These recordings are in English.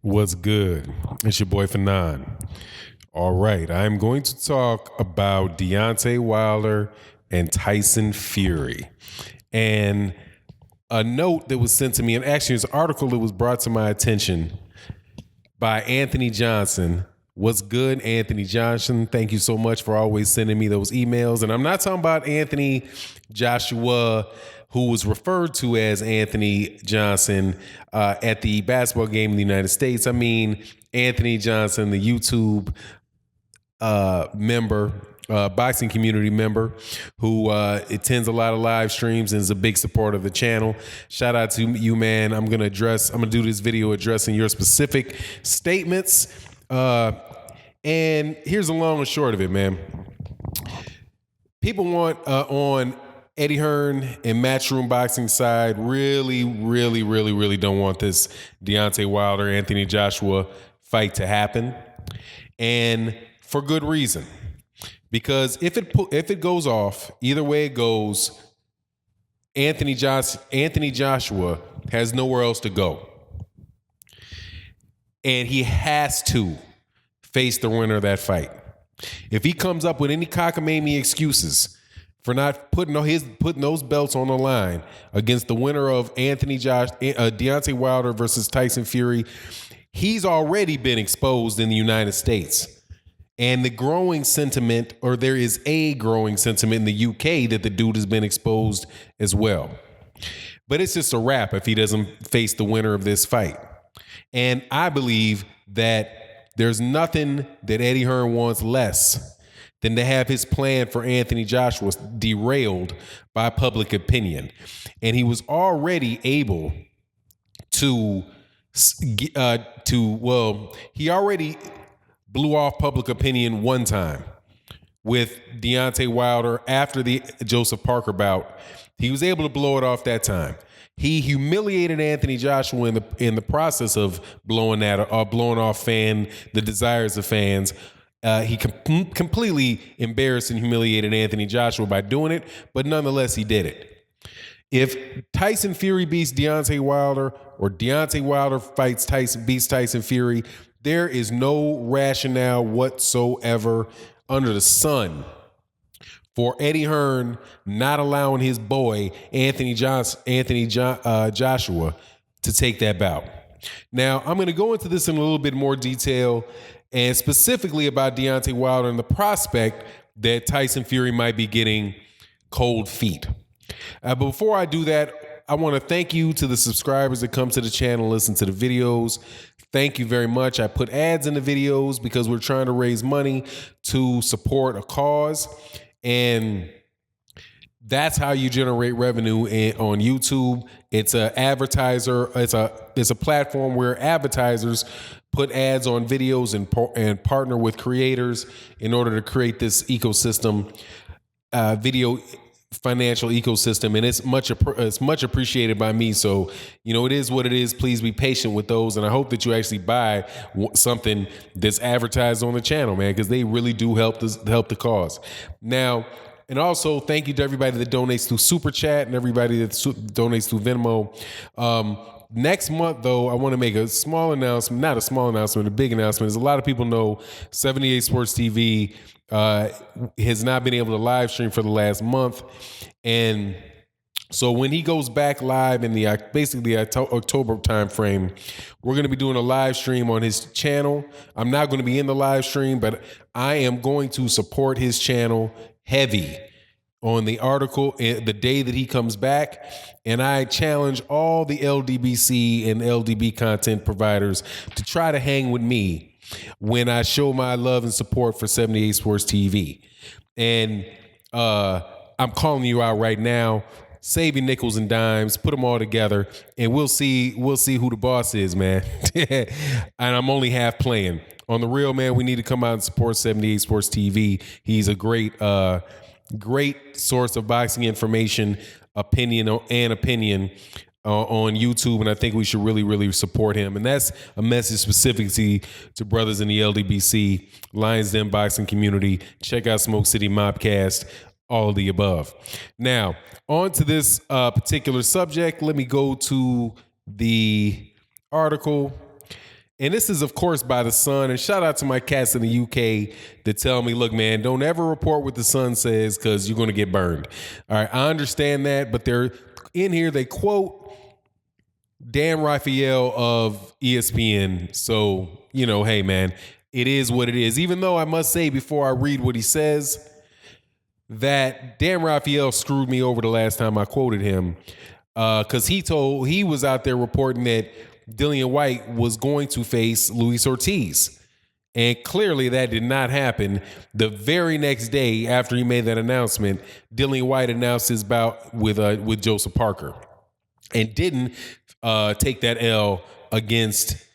What's good? It's your boy Fanon. All right, I'm going to talk about Deontay Wilder and Tyson Fury. And a note that was sent to me, and actually it's an article that was brought to my attention by Anthony Johnson. What's good, Anthony Johnson? Thank you so much for always sending me those emails. And I'm not talking about Anthony Joshua, who was referred to as Anthony Johnson at the basketball game in the United States. I mean, Anthony Johnson, the YouTube member, boxing community member who attends a lot of live streams and is a big supporter of the channel. Shout out to you, man. I'm gonna do this video addressing your specific statements. And here's the long and short of it, man. People want on Eddie Hearn and Matchroom Boxing side really don't want this Deontay Wilder, Anthony Joshua fight to happen, and for good reason. Because if it goes off, either way it goes, Anthony Joshua has nowhere else to go, and he has to face the winner of that fight. If he comes up with any cockamamie excuses for not putting those belts on the line against the winner of Deontay Wilder versus Tyson Fury, he's already been exposed in the United States. And there is a growing sentiment in the UK that the dude has been exposed as well. But it's just a wrap if he doesn't face the winner of this fight. And I believe that there's nothing that Eddie Hearn wants less than to have his plan for Anthony Joshua derailed by public opinion. And he was already able he already blew off public opinion one time with Deontay Wilder after the Joseph Parker bout. He was able to blow it off that time. He humiliated Anthony Joshua in the process of blowing off the desires of fans. He completely embarrassed and humiliated Anthony Joshua by doing it, but nonetheless, he did it. If Tyson Fury beats Deontay Wilder, or Deontay Wilder beats Tyson Fury, there is no rationale whatsoever under the sun for Eddie Hearn not allowing his boy Anthony Joshua to take that bout. Now, I'm going to go into this in a little bit more detail, and specifically about Deontay Wilder and the prospect that Tyson Fury might be getting cold feet. But before I do that, I want to thank you to the subscribers that come to the channel, listen to the videos. Thank you very much. I put ads in the videos because we're trying to raise money to support a cause, and that's how you generate revenue on YouTube. It's a platform where advertisers put ads on videos and partner with creators in order to create this ecosystem, video financial ecosystem, and it's much appreciated by me. So, it is what it is. Please be patient with those, and I hope that you actually buy something that's advertised on the channel, man, because they really do help the cause. Now, and also thank you to everybody that donates through Super Chat and everybody that donates through Venmo. Next month, though, I want to make a small announcement, not a small announcement, a big announcement. As a lot of people know, 78 Sports TV has not been able to live stream for the last month. And so when he goes back live in the October timeframe, we're going to be doing a live stream on his channel. I'm not going to be in the live stream, but I am going to support his channel heavy on the article the day that he comes back. And I challenge all the LDBC and LDB content providers to try to hang with me when I show my love and support for 78 Sports TV. And I'm calling you out right now. Save your nickels and dimes, put them all together, and we'll see who the boss is, man. And I'm only half playing. On the real, man, we need to come out and support 78 Sports TV. He's a great source of boxing information, opinion on YouTube, and I think we should really support him. And that's a message specifically to brothers in the LDBC, Lions Den boxing community. Check out Smoke City Mobcast, all of the above. Now, on to this particular subject. Let me go to the article. And this is, of course, by the Sun. And shout out to my cats in the UK that tell me, look, man, don't ever report what the Sun says because you're going to get burned. All right, I understand that, but they're in here. They quote Dan Raphael of ESPN. So, hey, man, it is what it is. Even though I must say before I read what he says that Dan Raphael screwed me over the last time I quoted him because he was out there reporting that Dillian White was going to face Luis Ortiz. And clearly that did not happen. The very next day after he made that announcement, Dillian White announced his bout with Joseph Parker and didn't take that L against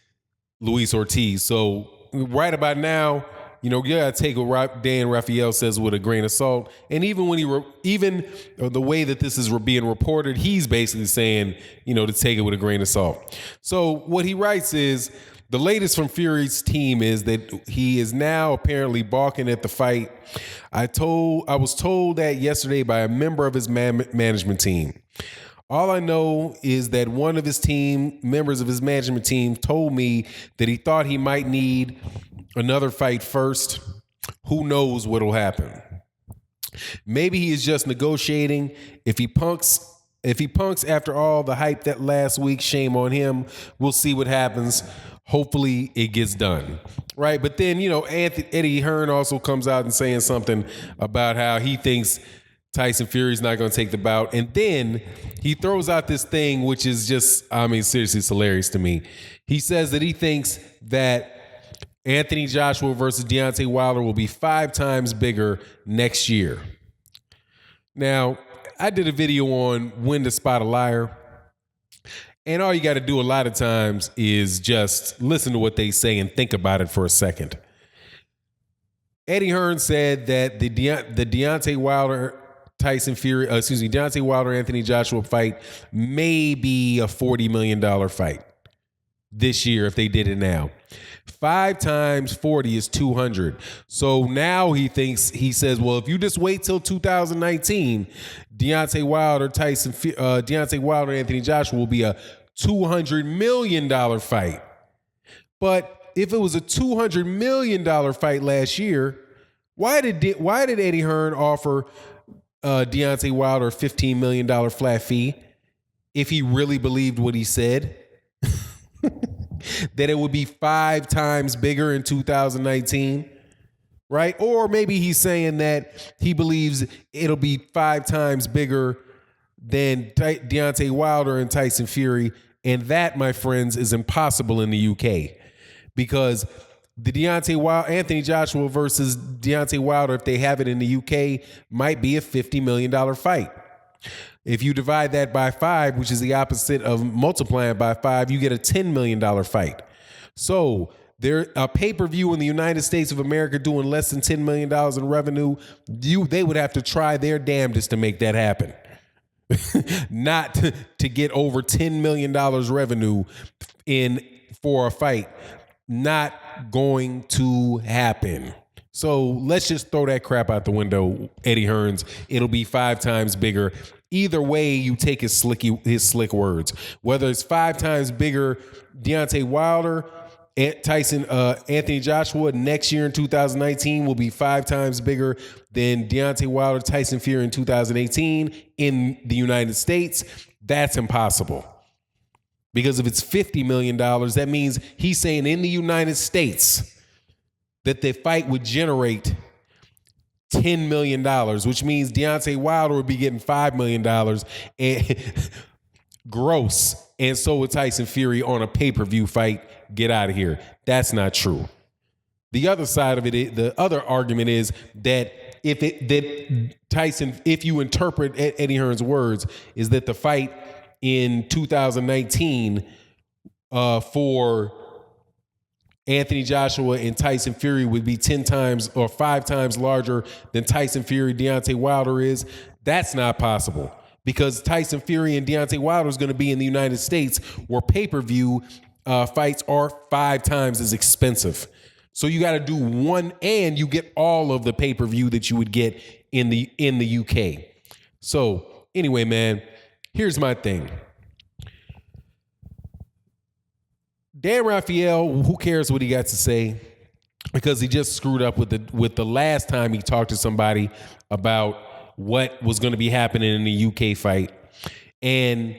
Luis Ortiz. So right about now, you gotta take what Dan Raphael says with a grain of salt. And even when the way that this is being reported, he's basically saying, to take it with a grain of salt. So what he writes is the latest from Fury's team is that he is now apparently balking at the fight. I was told that yesterday by a member of his management team. All I know is that one of his members of his management team told me that he thought he might need another fight first. Who knows what'll happen? Maybe he is just negotiating. If he punks after all the hype that last week, shame on him. We'll see what happens. Hopefully it gets done. Right? But then, Eddie Hearn also comes out and saying something about how he thinks Tyson Fury's not going to take the bout. And then he throws out this thing, which is just, seriously, it's hilarious to me. He says that he thinks that Anthony Joshua versus Deontay Wilder will be 5 times bigger next year. Now, I did a video on when to spot a liar. And all you got to do a lot of times is just listen to what they say and think about it for a second. Eddie Hearn said that the Deontay Wilder Deontay Wilder Anthony Joshua fight may be a $40 million fight this year if they did it now. 5 times 40 is 200. So now he says, well, if you just wait till 2019, Deontay Wilder Anthony Joshua will be a $200 million fight. But if it was a $200 million fight last year, why did Eddie Hearn offer Deontay Wilder a $15 million flat fee if he really believed what he said? That it would be 5 times bigger in 2019, right? Or maybe he's saying that he believes it'll be 5 times bigger than Deontay Wilder and Tyson Fury. And that, my friends, is impossible in the UK because the Anthony Joshua versus Deontay Wilder, if they have it in the UK, might be a $50 million fight. If you divide that by 5, which is the opposite of multiplying by 5, you get a $10 million fight. So a pay-per-view in the United States of America doing less than $10 million in revenue, they would have to try their damnedest to make that happen. Not to get over $10 million revenue for a fight. Not going to happen. So let's just throw that crap out the window, Eddie Hearns. It'll be 5 times bigger. Either way, you take his slick words. Whether it's 5 times bigger, Deontay Wilder, Anthony Joshua next year in 2019 will be 5 times bigger than Deontay Wilder, Tyson Fury in 2018 in the United States. That's impossible. Because if it's $50 million, that means he's saying in the United States that the fight would generate $10 million, which means Deontay Wilder would be getting $5 million and gross. And so would Tyson Fury on a pay-per-view fight. Get out of here. That's not true. The other side of it, the other argument is that if you interpret Eddie Hearn's words, is that the fight in 2019 for Anthony Joshua and Tyson Fury would be 10 times or 5 times larger than Tyson Fury, Deontay Wilder is. That's not possible because Tyson Fury and Deontay Wilder is going to be in the United States where pay-per-view fights are 5 times as expensive. So you got to do one and you get all of the pay-per-view that you would get in the UK. So anyway, man, here's my thing. Dan Raphael, who cares what he got to say? Because he just screwed up with the last time he talked to somebody about what was going to be happening in the UK fight. And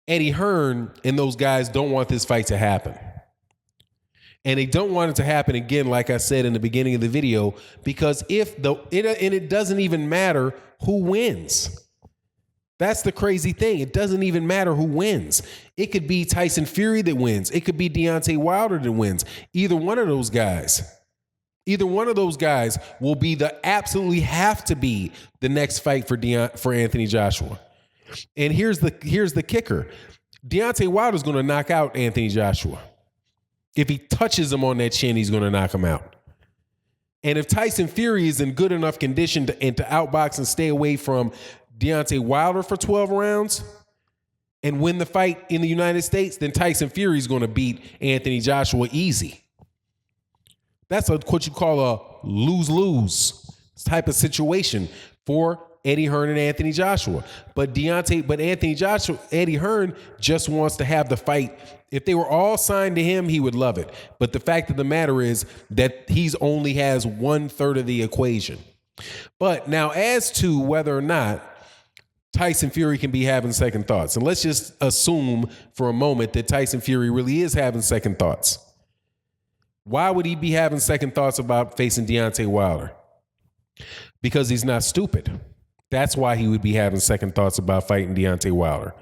Eddie Hearn and those guys don't want this fight to happen. And they don't want it to happen again, like I said in the beginning of the video, because it doesn't even matter who wins. That's the crazy thing. It doesn't even matter who wins. It could be Tyson Fury that wins. It could be Deontay Wilder that wins. Either one of those guys will be absolutely have to be the next fight for Anthony Joshua. And here's the kicker. Deontay Wilder is going to knock out Anthony Joshua. If he touches him on that chin, he's going to knock him out. And if Tyson Fury is in good enough condition to outbox and stay away from Deontay Wilder for 12 rounds and win the fight in the United States, then Tyson Fury is going to beat Anthony Joshua easy. That's what you call a lose-lose type of situation for Eddie Hearn and Anthony Joshua. But Eddie Hearn just wants to have the fight. If they were all signed to him, he would love it. But the fact of the matter is that he's only has 1/3 of the equation. But now as to whether or not Tyson Fury can be having second thoughts, and let's just assume for a moment that Tyson Fury really is having second thoughts. Why would he be having second thoughts about facing Deontay Wilder? Because he's not stupid. That's why he would be having second thoughts about fighting Deontay Wilder.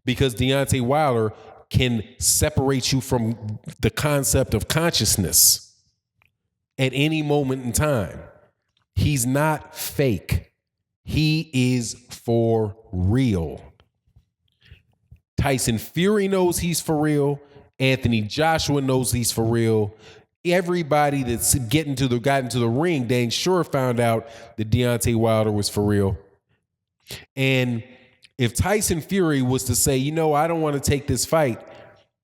Because Deontay Wilder can separate you from the concept of consciousness at any moment in time. He's not fake. He is for real. Tyson Fury knows he's for real. Anthony Joshua knows he's for real. Everybody that's got into the ring, dang sure found out that Deontay Wilder was for real. And if Tyson Fury was to say, I don't want to take this fight,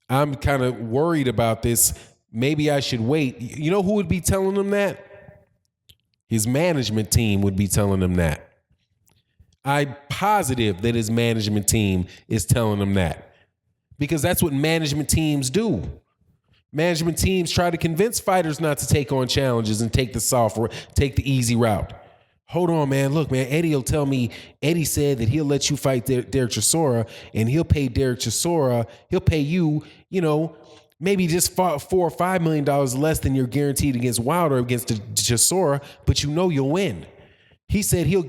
I'm kind of worried about this, maybe I should wait. You know who would be telling him that? His management team would be telling him that. I'm positive that his management team is telling him that. Because that's what management teams do. Management teams try to convince fighters not to take on challenges and take the easy route. Hold on, man. Look, man, Eddie will tell me, Eddie said that he'll let you fight Derek Chisora, and he'll pay Derek Chisora, he'll pay you, maybe just $4 or $5 million less than you're guaranteed against Wilder against Chisora, but you'll win. He said he'll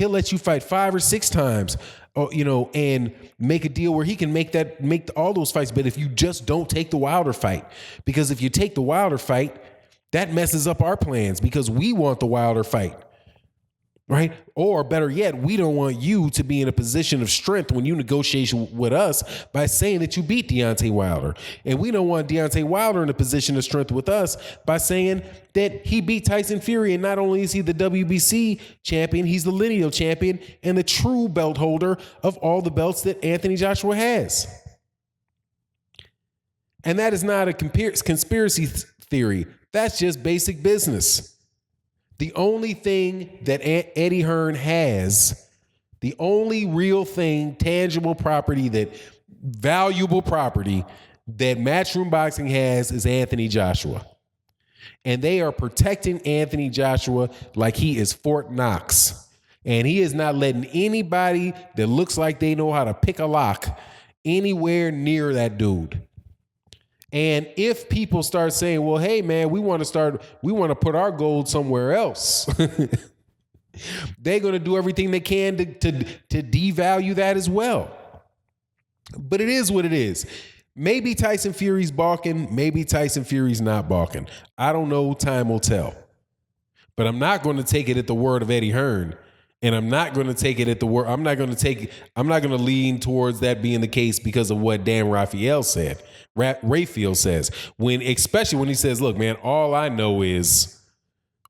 let you fight 5 or 6 times, and make a deal where he can make all those fights. But if you just don't take the Wilder fight, because if you take the Wilder fight, that messes up our plans because we want the Wilder fight. Right? Or better yet, we don't want you to be in a position of strength when you negotiate with us by saying that you beat Deontay Wilder. And we don't want Deontay Wilder in a position of strength with us by saying that he beat Tyson Fury. And not only is he the WBC champion, he's the lineal champion and the true belt holder of all the belts that Anthony Joshua has. And that is not a conspiracy theory. That's just basic business. The only thing that Eddie Hearn has, the only real thing, tangible property, valuable property that Matchroom Boxing has is Anthony Joshua. And they are protecting Anthony Joshua like he is Fort Knox. And he is not letting anybody that looks like they know how to pick a lock anywhere near that dude. And if people start saying, well, hey, man, we want to put our gold somewhere else, they're going to do everything they can to devalue that as well. But it is what it is. Maybe Tyson Fury's balking. Maybe Tyson Fury's not balking. I don't know. Time will tell. But I'm not going to take it at the word of Eddie Hearn. And I'm not going to take it at the word. I'm not going to lean towards that being the case because of what Dan Raphael said. Raphael says, especially when he says, look, man, all I know is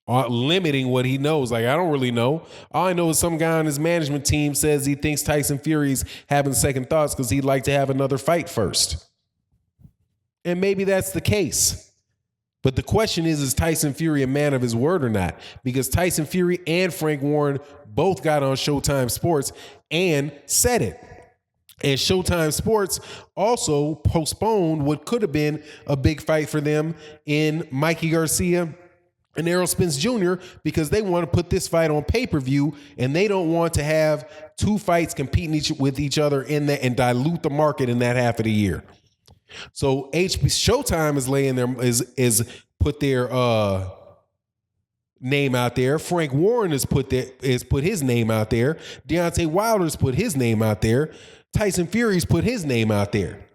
limiting what he knows. Like, I don't really know. All I know is some guy on his management team says he thinks Tyson Fury's having second thoughts because he'd like to have another fight first. And maybe that's the case. But the question is Tyson Fury a man of his word or not? Because Tyson Fury and Frank Warren both got on Showtime Sports and said it. And Showtime Sports also postponed what could have been a big fight for them in Mikey Garcia and Errol Spence Jr. because they want to put this fight on pay-per-view, and they don't want to have two fights competing with each other in that and dilute the market in that half of the year. So Showtime is laying there is put their name out there. Frank Warren has put his name out there. Deontay Wilder's put his name out there. Tyson Fury's put his name out there.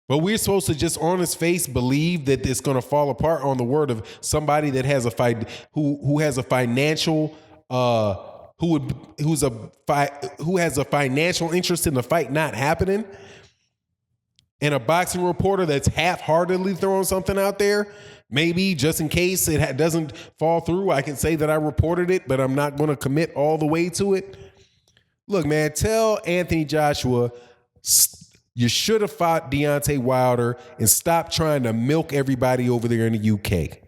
But we're supposed to just on his face believe that it's going to fall apart on the word of somebody that has a fight who has a financial who has a financial interest in the fight not happening, and a boxing reporter that's half-heartedly throwing something out there. Maybe just in case it doesn't fall through, I can say that I reported it, but I'm not going to commit all the way to it. Look, man, tell Anthony Joshua you should have fought Deontay Wilder and stop trying to milk everybody over there in the UK.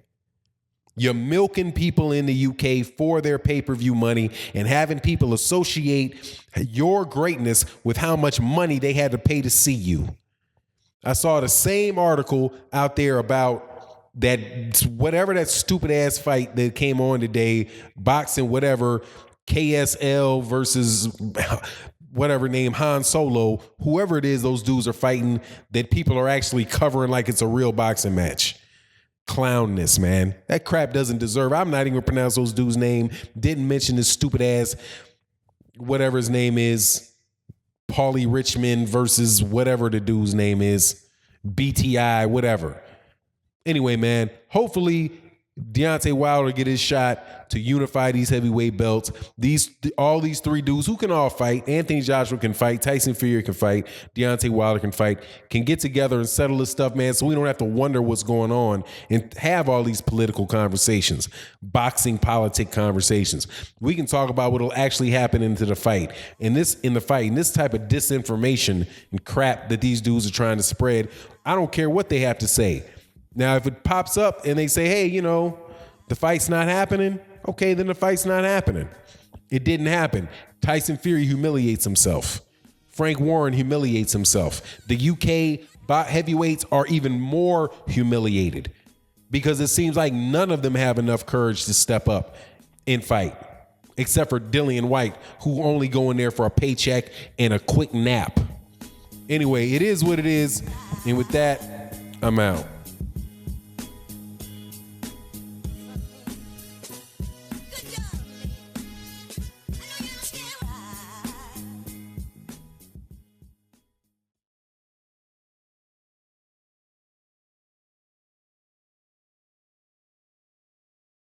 You're milking people in the UK for their pay-per-view money and having people associate your greatness with how much money they had to pay to see you. I saw the same article out there about that, whatever that stupid ass fight that came on today, boxing, whatever, KSL versus whatever name, Han Solo, whoever it is, those dudes are fighting that people are actually covering like it's a real boxing match. Clownness, man. That crap doesn't deserve. I'm not even gonna pronounce those dudes' name. Didn't mention this stupid ass, whatever his name is, Paulie Richmond versus whatever the dude's name is, BTI, whatever. Anyway, man, hopefully Deontay Wilder get his shot to unify these heavyweight belts. All these three dudes who can all fight. Anthony Joshua can fight. Tyson Fury can fight. Deontay Wilder can fight. Can get together and settle this stuff, man, so we don't have to wonder what's going on and have all these political conversations, boxing politic conversations. We can talk about what will actually happen in the fight. And this type of disinformation and crap that these dudes are trying to spread, I don't care what they have to say. Now, if it pops up and they say, hey, the fight's not happening, okay, then the fight's not happening. It didn't happen. Tyson Fury humiliates himself. Frank Warren humiliates himself. The UK heavyweights are even more humiliated because it seems like none of them have enough courage to step up and fight, except for Dillian White, who only go in there for a paycheck and a quick nap. Anyway, it is what it is. And with that, I'm out.